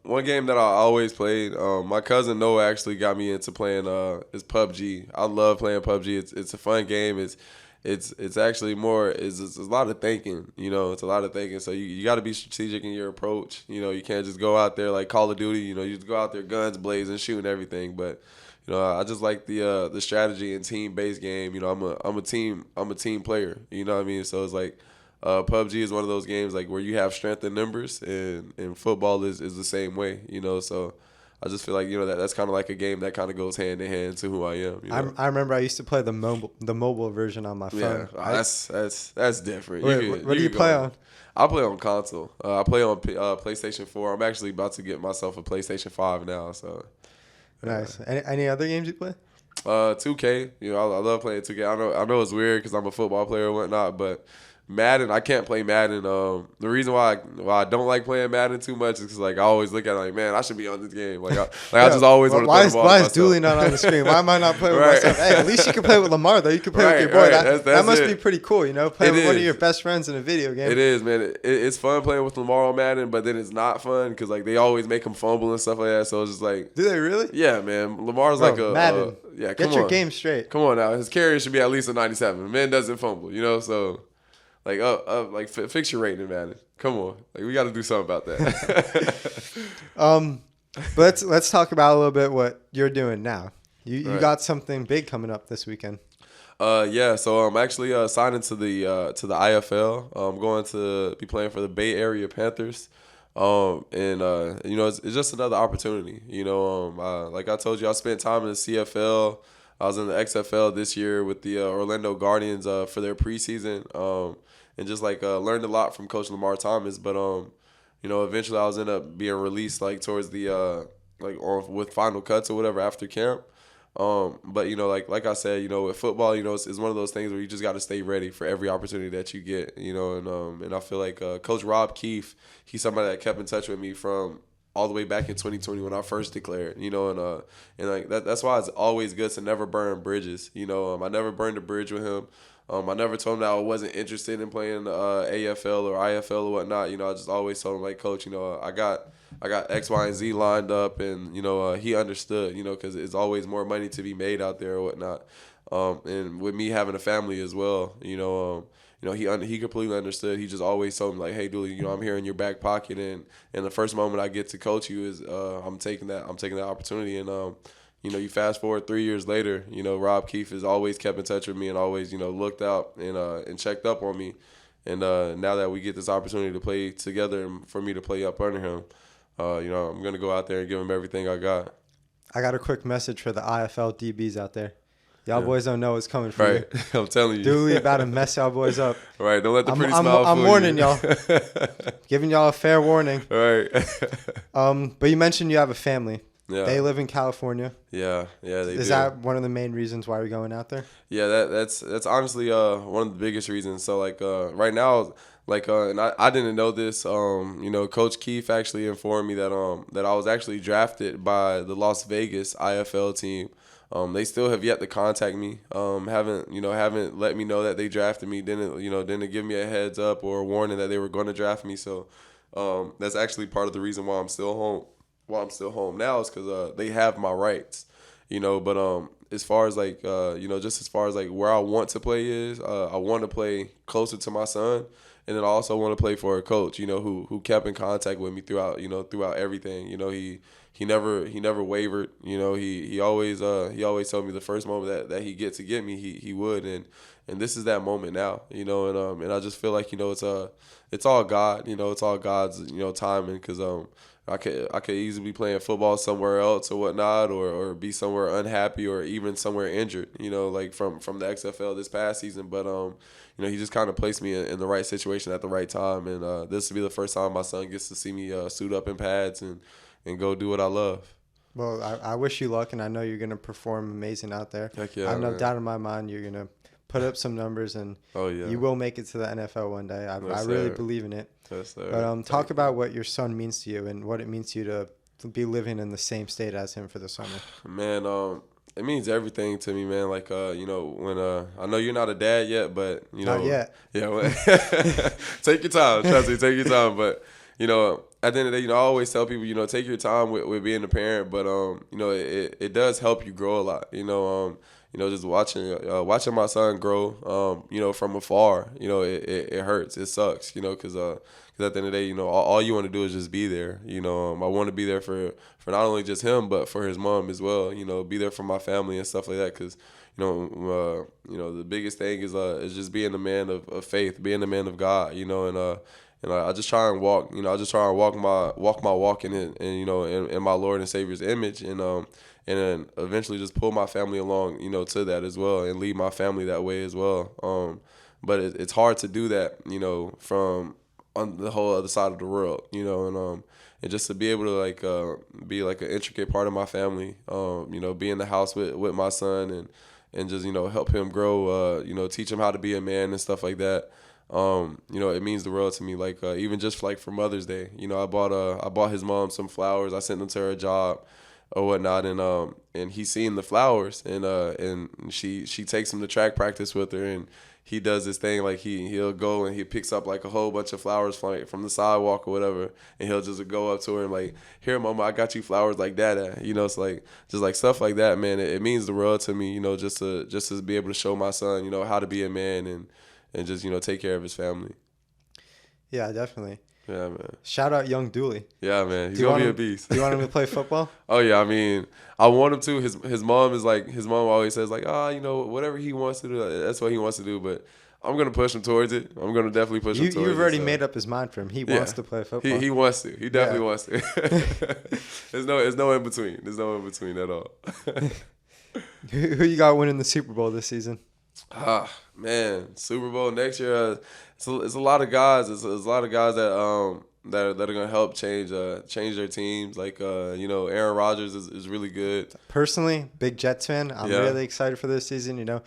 One game that I always played, my cousin Noah actually got me into playing is PUBG. I love playing PUBG. It's a fun game. It's actually more it's a lot of thinking. It's a lot of thinking. So you got to be strategic in your approach. You can't just go out there like Call of Duty. You just go out there guns blazing, shooting everything. But I just like the strategy and team based game. I'm a team player. You know what I mean? So it's PUBG is one of those games where you have strength in numbers, and football is the same way. So I just feel that's kind of like a game that kind of goes hand in hand to who I am. I remember I used to play the mobile version on my phone. Yeah, that's different. What do you play on? I play on console. I play on PlayStation 4. I'm actually about to get myself a PlayStation 5 now. So nice. Any other games you play? 2K. I love playing 2K. I know it's weird because I'm a football player and whatnot, but Madden, I can't play Madden. The reason why I don't like playing Madden too much is because like I always look at it like, man, I should be on this game. Like I just always want to throw the ball to Why is myself. Dieuly not on the screen? Why am I not playing with Right. myself? Hey, at least you can play with Lamar though. You can play with your boy. That must be pretty cool, playing with one of your best friends in a video game. It is, man. It's fun playing with Lamar on Madden, but then it's not fun because like they always make him fumble and stuff like that. So it's just like, do they really? Yeah, man. Lamar's Bro, like a Madden. Yeah, get your game straight. Come on now. His carry should be at least a 97. Man doesn't fumble, so like fix your rating, man. Come on. Like we got to do something about that. But let's talk about a little bit what you're doing now. You Right. got something big coming up this weekend. Yeah, so I'm actually signing to the IFL. I'm going to be playing for the Bay Area Panthers. It's just another opportunity. Like I told you, I spent time in the CFL. I was in the XFL this year with the Orlando Guardians for their preseason. And just learned a lot from Coach Lamar Thomas. But eventually I was end up being released towards the with final cuts or whatever after camp. But like I said, with football, it's one of those things where you just got to stay ready for every opportunity that you get, and I feel like Coach Rob Keefe, he's somebody that kept in touch with me from all the way back in 2020 when I first declared, that's why it's always good to never burn bridges. I never burned a bridge with him. I never told him that I wasn't interested in playing AFL or IFL or whatnot. I just always told him, like, Coach, I got X, Y, and Z lined up, and he understood, because it's always more money to be made out there or whatnot. And with me having a family as well, he completely understood. He just always told me, like, hey, Dieuly, I'm here in your back pocket, and the first moment I get to coach you is I'm taking that opportunity. And you fast forward 3 years later, Rob Keefe has always kept in touch with me and always, looked out and checked up on me. And now that we get this opportunity to play together and for me to play up under him, I'm going to go out there and give him everything I got. I got a quick message for the IFL DBs out there. Y'all boys don't know what's coming for you. I'm telling you. Dieuly about to mess y'all boys up. Right. Don't let the pretty smile I'm fool warning you. y'all. Giving y'all a fair warning. Right. But you mentioned you have a family. Yeah. They live in California. Yeah, they do. Is that one of the main reasons why you're going out there? Yeah, that's honestly one of the biggest reasons. So right now, and I didn't know this. Coach Keefe actually informed me that I was actually drafted by the Las Vegas IFL team. They still have yet to contact me. Haven't let me know that they drafted me. Didn't give me a heads up or a warning that they were going to draft me. So that's actually part of the reason why I'm still home. Why I'm still home now is because they have my rights, But as far as just as far as where I want to play is, I want to play closer to my son, and then I also want to play for a coach, who kept in contact with me throughout everything. He never wavered. He always told me the first moment that he get to get me, he would, and this is that moment now, and I just feel like it's all God, it's all God's timing, because I could easily be playing football somewhere else or whatnot, or be somewhere unhappy or even somewhere injured, from the XFL this past season. But he just kind of placed me in the right situation at the right time, and this will be the first time my son gets to see me suit up in pads and go do what I love. Well, I wish you luck, and I know you're going to perform amazing out there. Heck yeah, I have no doubt in my mind you're going to put up some numbers, and you will make it to the NFL one day. I really believe in it. Yes, sir. But talk about what your son means to you and what it means to you to be living in the same state as him for the summer. Man, it means everything to me, man. When I know you're not a dad yet, but not yet. Yeah, take your time. Trust me, take your time. But at the end of the day, I always tell people, take your time with being a parent. But it does help you grow a lot. Just watching my son grow, from afar, it hurts. It sucks, because at the end of the day, all you want to do is just be there. I want to be there for not only just him, but for his mom as well. Be there for my family and stuff like that. Because the biggest thing is just being a man of faith, being a man of God. And I just try and walk. I just try and walk my walk in my Lord and Savior's image, and then eventually just pull my family along, to that as well, and lead my family that way as well. But it's hard to do that, from on the whole other side of the world, and just to be able to be an intricate part of my family, be in the house with my son and just help him grow, teach him how to be a man and stuff like that. It means the world to me. Like even just like for Mother's Day, I bought his mom some flowers. I sent them to her job or whatnot, and he's seeing the flowers, and she takes him to track practice with her, and he does this thing like he'll go and he picks up like a whole bunch of flowers from the sidewalk or whatever, and he'll just go up to her and like, here, mama, I got you flowers like that. It's like just like stuff like that, man. It means the world to me, just to be able to show my son, how to be a man and just take care of his family. Yeah, definitely. Yeah, man. Shout out young Dieuly. Yeah, man. He's gonna be a beast. Do you want him to play football? Oh yeah, I mean, I want him to. His mom always says like, whatever he wants to do, that's what he wants to do. But I'm gonna push him towards it. I'm gonna definitely push him towards it. You've already made up his mind for him. He wants to play football. He wants to. He definitely wants to. There's no in between. There's no in between at all. Who you got winning the Super Bowl this season? Man, Super Bowl next year. It's a lot of guys. It's a lot of guys that are gonna help change their teams. Like Aaron Rodgers is really good. Personally, big Jets fan. I'm really excited for this season.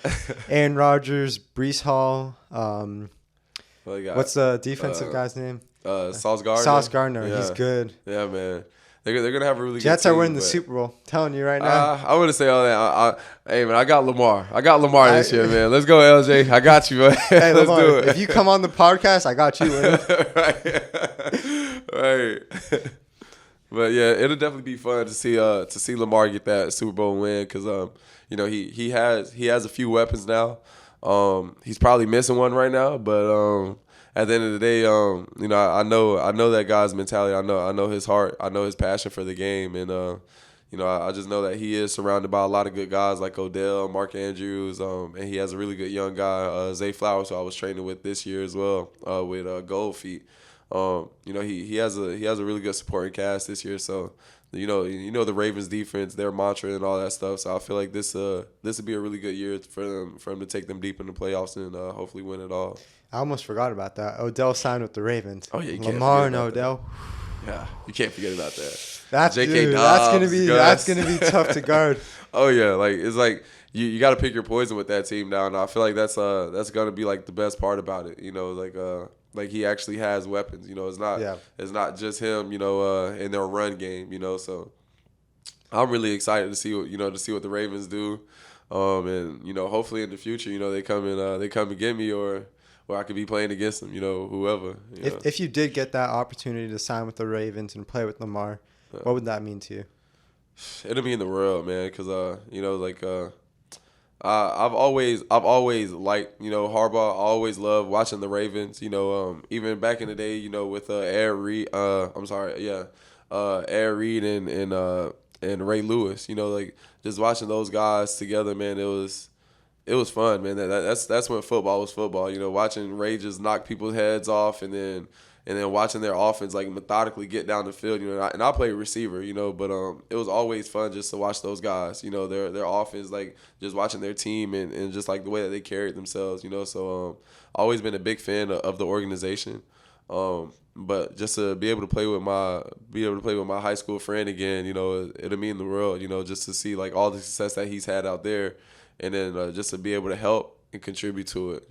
Aaron Rodgers, Breece Hall. What's the defensive guy's name? Sauce Gardner. Sauce Gardner. Yeah. He's good. Yeah, man. They're gonna have a really Jets good team, are winning the Super Bowl. I'm telling you right now. I wouldn't say all that. Hey man, I got Lamar this year, man. Let's go, LJ. I got you, man. Hey, Let's Lamar, do it. if you come on the podcast, I got you winning. Right. But yeah, it'll definitely be fun to see Lamar get that Super Bowl win because he has a few weapons now. He's probably missing one right now, but at the end of the day, I know that guy's mentality. I know his heart. I know his passion for the game, and I just know that he is surrounded by a lot of good guys like Odell, Mark Andrews, and he has a really good young guy, Zay Flowers, who I was training with this year as well, with Gold Feet. He has a really good supporting cast this year. So the Ravens defense, their mantra and all that stuff. So I feel like this would be a really good year for him to take them deep in the playoffs and hopefully win it all. I almost forgot about that. Odell signed with the Ravens. Oh yeah, you can't Lamar forget and about Odell. That. Yeah, you can't forget about that. That's gonna be tough to guard. Oh yeah, like it's like you got to pick your poison with that team now. And I feel like that's gonna be like the best part about it. Like he actually has weapons. It's not just him. In their run game. So I'm really excited to see what the Ravens do. And hopefully in the future, they come and get me or I could be playing against them, whoever. If you did get that opportunity to sign with the Ravens and play with Lamar, what would that mean to you? It'll mean the world, man, because I've always liked Harbaugh. I always loved watching the Ravens. Even back in the day, with Ed Reed. Ed Reed and Ray Lewis. Just watching those guys together, man. It was fun, man. That's when football was football. Watching Ray just knock people's heads off, and then watching their offense like methodically get down the field. And I played receiver, but it was always fun just to watch those guys. Their offense, like just watching their team and just like the way that they carried themselves. So always been a big fan of the organization. But just to be able to play with my high school friend again, it'll mean the world. Just to see like all the success that he's had out there. And then just to be able to help and contribute to it,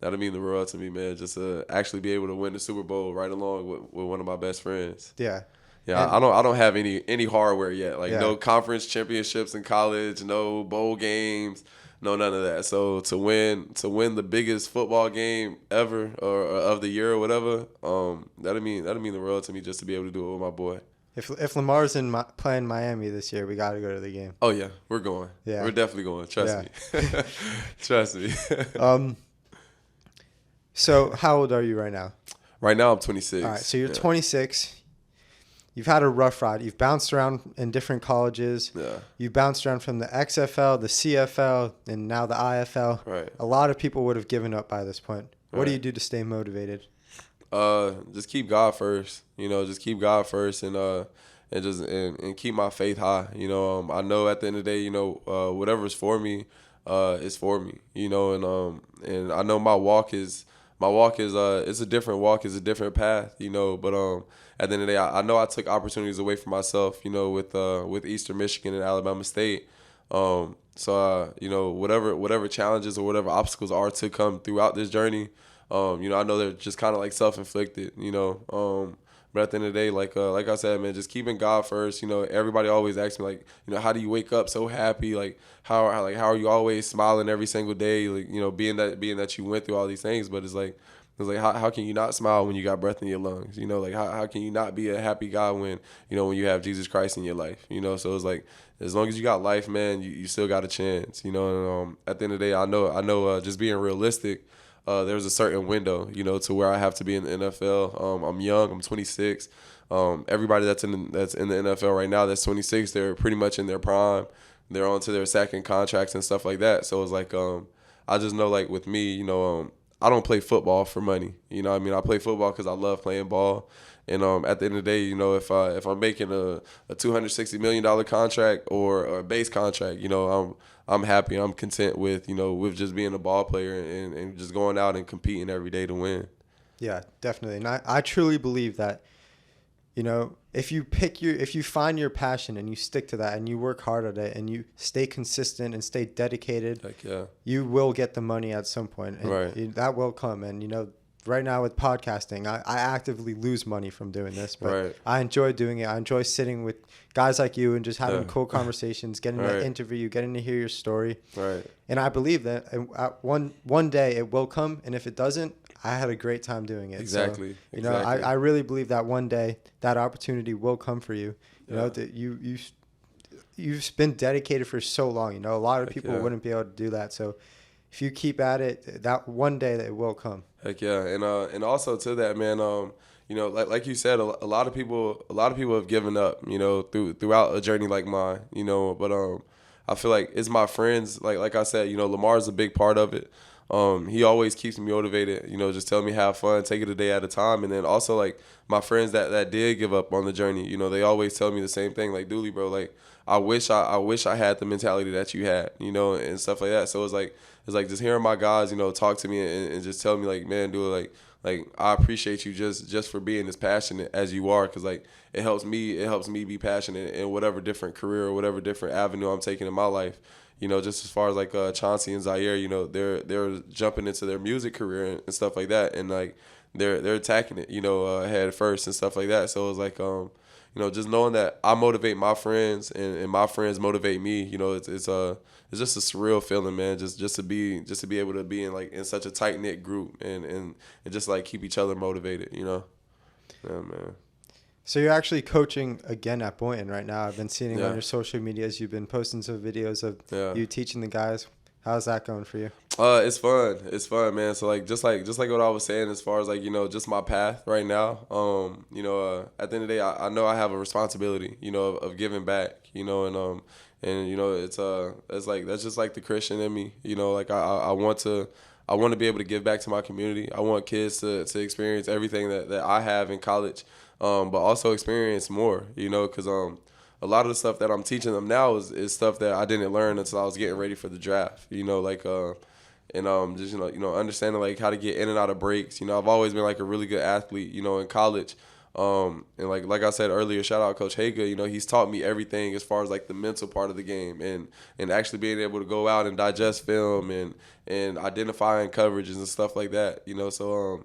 that'll mean the world to me, man. Just to actually be able to win the Super Bowl right along with one of my best friends. Yeah. Yeah, I don't have any hardware yet. No conference championships in college, no bowl games, no none of that. So to win the biggest football game ever or of the year or whatever, that'll mean the world to me just to be able to do it with my boy. If Lamar's playing Miami this year, we got to go to the game. Oh yeah, we're going. Yeah, we're definitely going. Trust me. Trust me. So how old are you right now? Right now I'm 26. All right, so you're 26. You've had a rough ride. You've bounced around in different colleges. Yeah. You bounced around from the XFL, the CFL, and now the IFL. Right. A lot of people would have given up by this point. What do you do to stay motivated? Just keep God first. Just keep God first and keep my faith high. I know at the end of the day, whatever's for me, is for me. And I know my walk is it's a different walk, it's a different path. But at the end of the day, I know I took opportunities away from myself. With Eastern Michigan and Alabama State. whatever challenges or whatever obstacles are to come throughout this journey, I know they're just kind of like self-inflicted, but at the end of the day, like I said, man, just keeping God first. Everybody always asks me, like, how do you wake up so happy? Like, how are you always smiling every single day? Like, being that you went through all these things, but it's like how can you not smile when you got breath in your lungs? Like how can you not be a happy guy when when you have Jesus Christ in your life? So it's like, as long as you got life, man, you still got a chance. And at the end of the day, I know just being realistic. There's a certain window, to where I have to be in the NFL. I'm young. I'm 26. Everybody that's in the NFL right now that's 26, they're pretty much in their prime. They're on to their second contracts and stuff like that. So it's like, I just know, like, with me, I don't play football for money. I play football because I love playing ball. And at the end of the day, if I'm making a $260 million contract or a base contract, I'm happy. I'm content with just being a ball player and just going out and competing every day to win. Yeah, definitely. And I truly believe that, if you find your passion and you stick to that and you work hard at it and you stay consistent and stay dedicated, Heck yeah, you will get the money at some point. And right. That will come. And, right now with podcasting, I actively lose money from doing this, but right. I enjoy doing it. I enjoy sitting with guys like you and just having cool conversations, getting right. to interview you, getting to hear your story. Right. And I believe that one day it will come, and if it doesn't, I had a great time doing it. Exactly. So, exactly. I really believe that one day that opportunity will come for you. That you've been dedicated for so long. A lot of people wouldn't be able to do that. So if you keep at it, that one day that it will come. Heck yeah, and also to that, man, like you said, a lot of people have given up, throughout a journey like mine, but I feel like it's my friends, like I said, Lamar's a big part of it. He always keeps me motivated, just tell me have fun, take it a day at a time. And then also, like, my friends that did give up on the journey, they always tell me the same thing, like, Dieuly, bro, like, I wish I had the mentality that you had, and stuff like that. So it's like just hearing my guys, talk to me and just tell me, like, man, Dieuly, like I appreciate you just for being as passionate as you are, because, like, it helps me be passionate in whatever different career or whatever different avenue I'm taking in my life. Just as far as, like, Chauncey and Zaire, they're jumping into their music career and stuff like that, and, like, they're attacking it, head first and stuff like that. So it's like, just knowing that I motivate my friends and my friends motivate me, it's just a surreal feeling, man. Just to be able to be in such a tight knit group and just, like, keep each other motivated, Yeah, man. So you're actually coaching again at Boynton right now. I've been seeing on your social medias. You've been posting some videos of you teaching the guys. How's that going for you? It's fun. It's fun, man. So, like just like what I was saying, as far as, like, just my path right now. At the end of the day, I know I have a responsibility, of giving back, and it's like, that's just like the Christian in me, like I want to be able to give back to my community. I want kids to experience everything that I have in college, but also experience more, because a lot of the stuff that I'm teaching them now is stuff that I didn't learn until I was getting ready for the draft, just understanding, like, how to get in and out of breaks. I've always been, like, a really good athlete, in college. And like I said earlier, shout out Coach Haga, he's taught me everything as far as, like, the mental part of the game and actually being able to go out and digest film and identifying coverages and stuff like that, so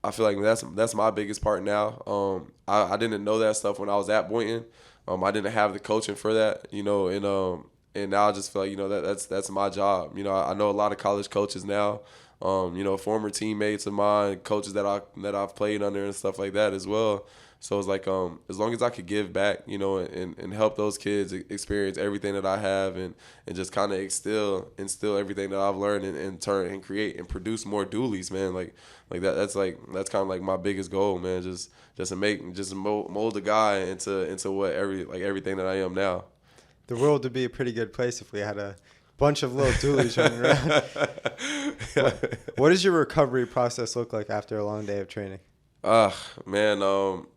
I feel like that's my biggest part now. I didn't know that stuff when I was at Boynton. I didn't have the coaching for that, and now I just feel like, that's my job. I know a lot of college coaches now, former teammates of mine, coaches that I've played under and stuff like that as well. So it's like, as long as I could give back, and help those kids experience everything that I have and just kind of instill everything that I've learned and turn and create and produce more Deuleys, man. That's kind of like my biggest goal, man. Just to mold a guy into what everything that I am now. The world would be a pretty good place if we had a bunch of little Deuleys running around. What does your recovery process look like after a long day of training? Man,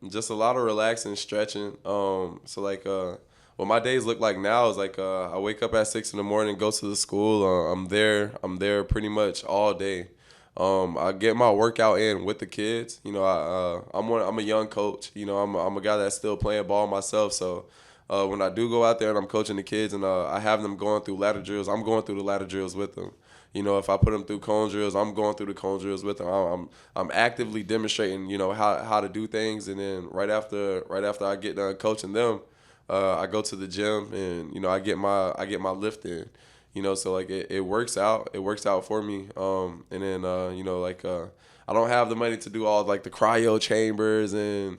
just a lot of relaxing, stretching. So, like, what my days look like now is, like, I wake up at 6 a.m, go to the school. I'm there pretty much all day. I get my workout in with the kids. I'm a young coach. I'm a guy that's still playing ball myself. So when I do go out there and I'm coaching the kids and I have them going through ladder drills, I'm going through the ladder drills with them. You know, if I put them through cone drills, I'm going through the cone drills with them. I'm actively demonstrating, you know, how to do things, and then right after I get done coaching them, I go to the gym and, you know, I get my lift in. You know, so like it works out. It works out for me. And then you know, like I don't have the money to do all like the cryo chambers and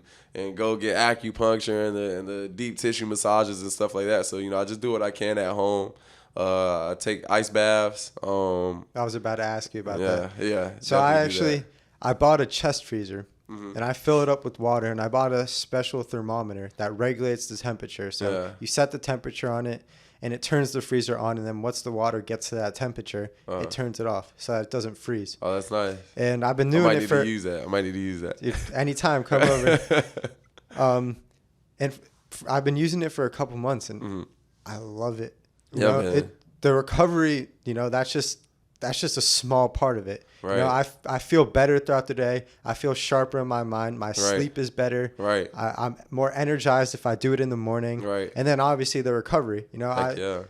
go get acupuncture and the deep tissue massages and stuff like that. So, you know, I just do what I can at home. I take ice baths. I was about to ask you about that. Yeah. So I bought a chest freezer, and I fill it up with water, and I bought a special thermometer that regulates the temperature. So you set the temperature on it, and it turns the freezer on, and then once the water gets to that temperature, it turns it off so that it doesn't freeze. Oh, that's nice. And I've been doing it for... I might need to use that. Dude, anytime, come over. I've been using it for a couple months, and I love it. You know, the recovery, you know, that's just a small part of it. Right. You know, I feel better throughout the day. I feel sharper in my mind. My sleep is better. Right. I'm more energized if I do it in the morning. Right. And then obviously the recovery. You know,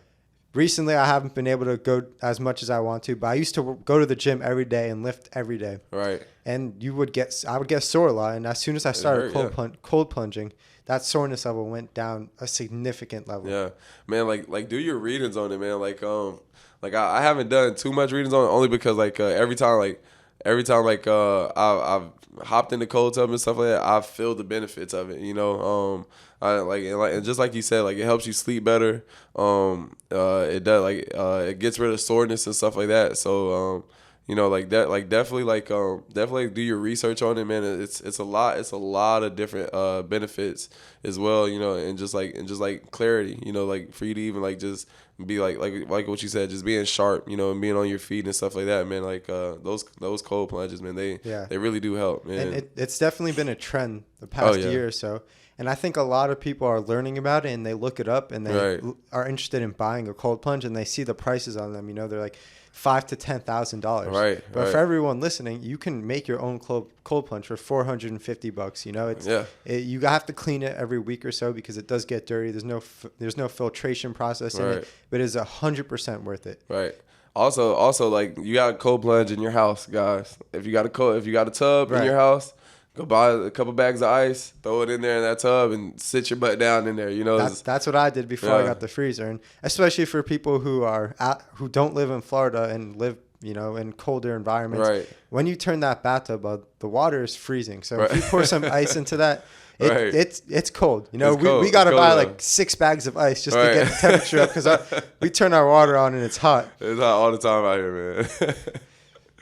recently I haven't been able to go as much as I want to, but I used to go to the gym every day and lift every day. Right. And I would get sore a lot. And as soon as I started cold plunging, that soreness level went down a significant level. Yeah, man. Like do your readings on it, man. Like I haven't done too much readings on it only because every time I've hopped in the cold tub and stuff like that, I feel the benefits of it. You know, and just like you said, like it helps you sleep better. It does it gets rid of soreness and stuff like that. So you know, like that, like definitely do your research on it, man. It's a lot of different benefits as well, you know, and just like clarity, you know, like for you to even like just be like what you said, just being sharp, you know, and being on your feet and stuff like that, man. Like those cold plunges, man, they really do help, man. And it's definitely been a trend the past year or so. And I think a lot of people are learning about it, and they look it up, and they are interested in buying a cold plunge, and they see the prices on them. You know, they're like $5,000 to $10,000. Right. But for everyone listening, you can make your own cold plunge for $450. You know, you have to clean it every week or so because it does get dirty. There's no filtration process in it, but it's 100% worth it. Right. Also, like you got a cold plunge in your house, guys. If you got a tub in your house, go buy a couple bags of ice, throw it in there in that tub, and sit your butt down in there. You know, that's what I did before I got the freezer, and especially for people who don't live in Florida and live, you know, in colder environments. Right. When you turn that bathtub up, the water is freezing. So if you pour some ice into that, it's cold. You know, we got to buy like 6 bags of ice just to get the temperature up because we turn our water on and it's hot. It's hot all the time out here, man.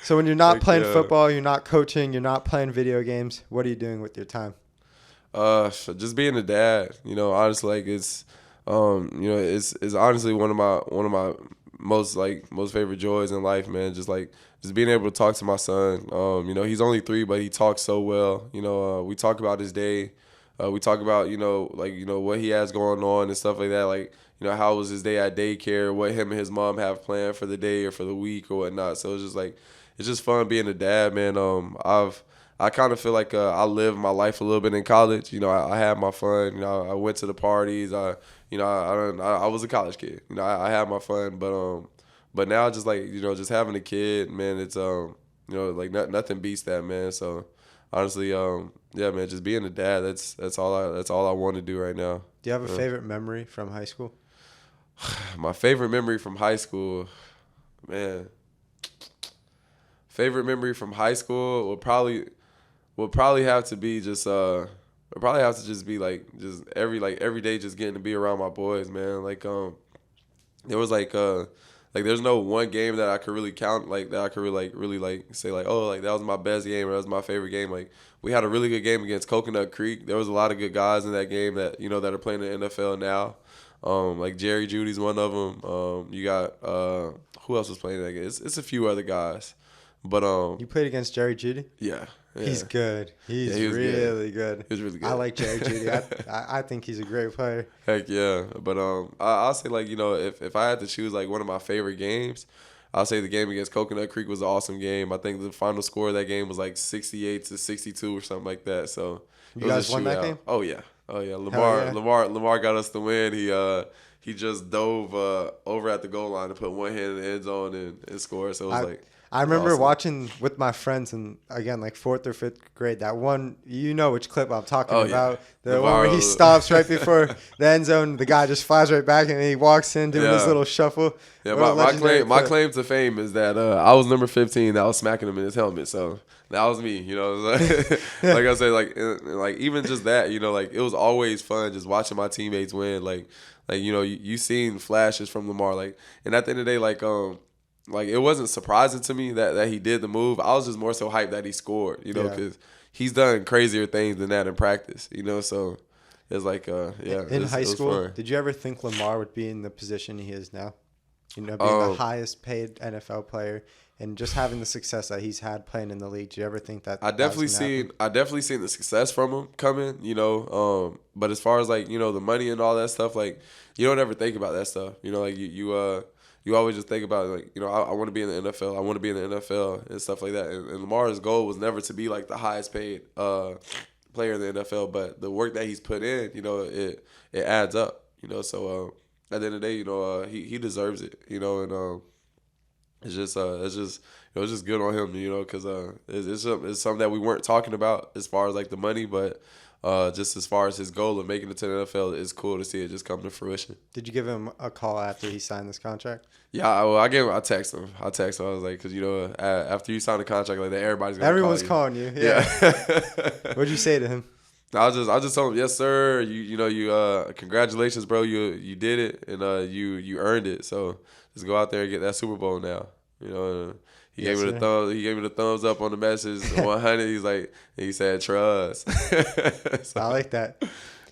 So when you're not playing football, you're not coaching, you're not playing video games, what are you doing with your time? Just being a dad. You know, honestly, like it's it's honestly one of my most favorite joys in life, man. Just being able to talk to my son. You know, he's only 3, but he talks so well. You know, we talk about his day. We talk about, you know, what he has going on and stuff like that. Like, you know, how was his day at daycare, what him and his mom have planned for the day or for the week or whatnot. So it's just fun being a dad, man. I kind of feel like I lived my life a little bit in college. You know, I had my fun. You know, I went to the parties. I was a college kid. You know, I had my fun. But now just just having a kid, man, it's you know, like nothing beats that, man. So honestly, man, just being a dad, that's all I want to do right now. Do you have a favorite memory from high school? My favorite memory from high school, man. Favorite memory from high school would probably have to be just be every day just getting to be around my boys, man. Like there was there's no one game that I could really count that I could really say oh that was my best game or that was my favorite game. Like we had a really good game against Coconut Creek. There was a lot of good guys in that game that that are playing in the NFL now. Like Jerry Judy's one of them. You got who else was playing that game? It's a few other guys. But you played against Jerry Judy? Yeah. He's good. He's really good. He was really good. I like Jerry Judy. I think he's a great player. Heck yeah. But I'll say if I had to choose one of my favorite games, I'll say the game against Coconut Creek was an awesome game. I think the final score of that game was 68-62 or something like that. So you guys won that game? Oh yeah. Oh yeah, Yeah. Lamar got us the win. He just dove over at the goal line to put one hand in the end zone and score. So it was I it was remember awesome. watching with my friends and again like 4th or 5th grade that one. You know which clip I'm talking Oh, yeah. about? The The one where he viral- stops right before the end zone. The guy just flies right back and he walks in doing his Yeah. little shuffle. Yeah, What a legendary my clip. claim to fame is that I was number 15 that was smacking him in his helmet. So that was me, you know. Like I said, like even just that, you know, like it was always fun just watching my teammates win. Like you know, you seen flashes from Lamar. Like, and at the end of the day, like it wasn't surprising to me that he did the move. I was just more so hyped that he scored, you know, Yeah. because he's done crazier things than that in practice, you know. So it's like yeah. In high it was school, fun. did you ever think Lamar would be in the position he is now? You know, being the highest paid NFL player and just having the success that he's had playing in the league. Did you ever think that? I definitely seen the success from him coming, you know. But as far as like, you know, the money and all that stuff, like you don't ever think about that stuff. You know, like you always just think about like, you know, I want to be in the NFL. I want to be in the NFL and stuff like that. And Lamar's goal was never to be like the highest paid player in the NFL, but the work that he's put in, you know, it adds up, you know. So at the end of the day, you know, he deserves it, you know, and it's just you know, it's just good on him, you know, because it's something that we weren't talking about as far as like the money, but just as far as his goal of making it to the NFL, it's cool to see it just come to fruition. Did you give him a call after he signed this contract? Yeah, I text him. I was like, because you know, after you sign a contract like that, everyone's calling you. Yeah. What'd you say to him? I just told him, yes sir. You congratulations, bro. You did it and you earned it. So just go out there and get that Super Bowl now. You know. He gave me the thumbs up on the message. 100. He said trust. So, I like that.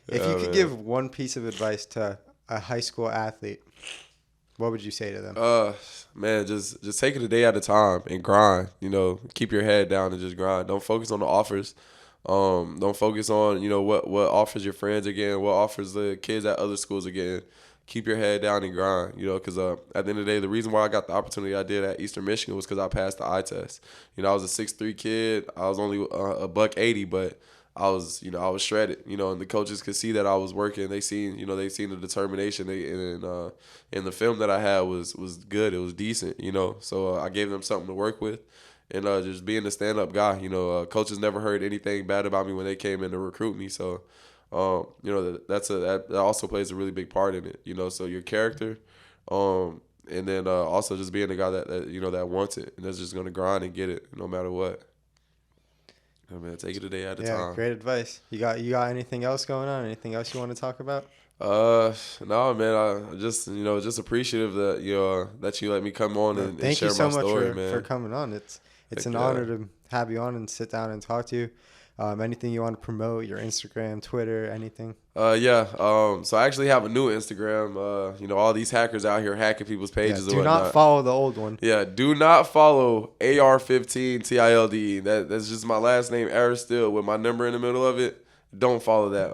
If you could give one piece of advice to a high school athlete, what would you say to them? Man, just take it a day at a time and grind. You know, keep your head down and just grind. Don't focus on the offers. Don't focus on, you know, what offers your friends are getting, what offers the kids at other schools are getting. Keep your head down and grind, you know, because at the end of the day, the reason why I got the opportunity I did at Eastern Michigan was because I passed the eye test. You know, I was a 6'3" kid. I was only $180, but I was shredded, you know, and the coaches could see that I was working. They seen the determination, and the film that I had was good. It was decent, you know, so I gave them something to work with. And just being a stand-up guy, you know, coaches never heard anything bad about me when they came in to recruit me. So, you know, that also plays a really big part in it, you know. So your character, and then also just being the guy that you know that wants it and that's just gonna grind and get it no matter what. Oh, man, take it a day at a time. Yeah, great advice. You got anything else going on? Anything else you want to talk about? No, man. I just appreciative that that you let me come on and share my story, man. Thank you so much for coming on. It's an honor to have you on and sit down and talk to you. Anything you want to promote, your Instagram, Twitter, anything? So I actually have a new Instagram. You know, all these hackers out here hacking people's pages. Do not follow the old one. Yeah, do not follow AR15TILDE. That's just my last name, Aristilde, with my number in the middle of it. Don't follow that.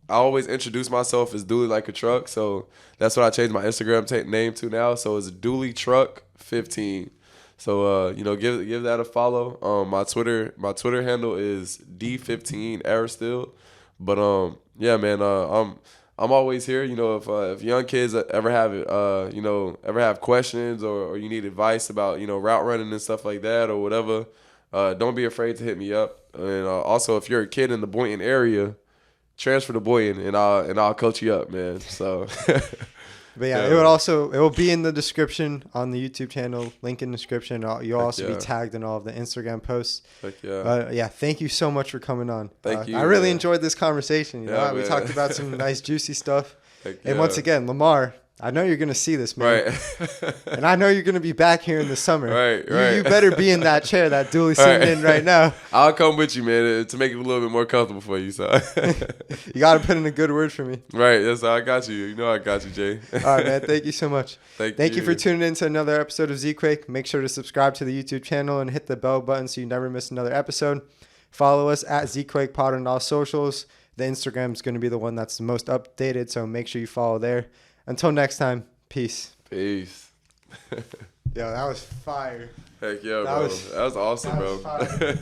I always introduce myself as Dieuly like a truck, so that's what I changed my Instagram name to now. So it's Dieuly Truck 15. So you know, give that a follow. My Twitter handle is D15 Aristilde. But yeah, man, I'm always here. You know, if young kids ever have questions or you need advice about, you know, route running and stuff like that or whatever, don't be afraid to hit me up. And also, if you're a kid in the Boynton area, transfer to Boynton and I'll coach you up, man. So. But yeah, it will be in the description on the YouTube channel, link in the description. You'll also be tagged in all of the Instagram posts. Heck yeah. Thank you so much for coming on. Thank you. I really enjoyed this conversation. You know, we man. talked about some nice juicy stuff. And once again, Lamar, I know you're going to see this, man. Right. And I know you're going to be back here in the summer. Right. You better be in that chair that Dieuly's sitting in right now. I'll come with you, man, to make it a little bit more comfortable for you. So you got to put in a good word for me. Right. Yes, I got you. You know I got you, Jay. All right, man. Thank you so much. Thank you for tuning in to another episode of ZQUAKE. Make sure to subscribe to the YouTube channel and hit the bell button so you never miss another episode. Follow us at ZQUAKEPod on all socials. The Instagram is going to be the one that's the most updated, so make sure you follow there. Until next time. Peace. Yo, that was fire. Heck yeah, bro. That was awesome, bro.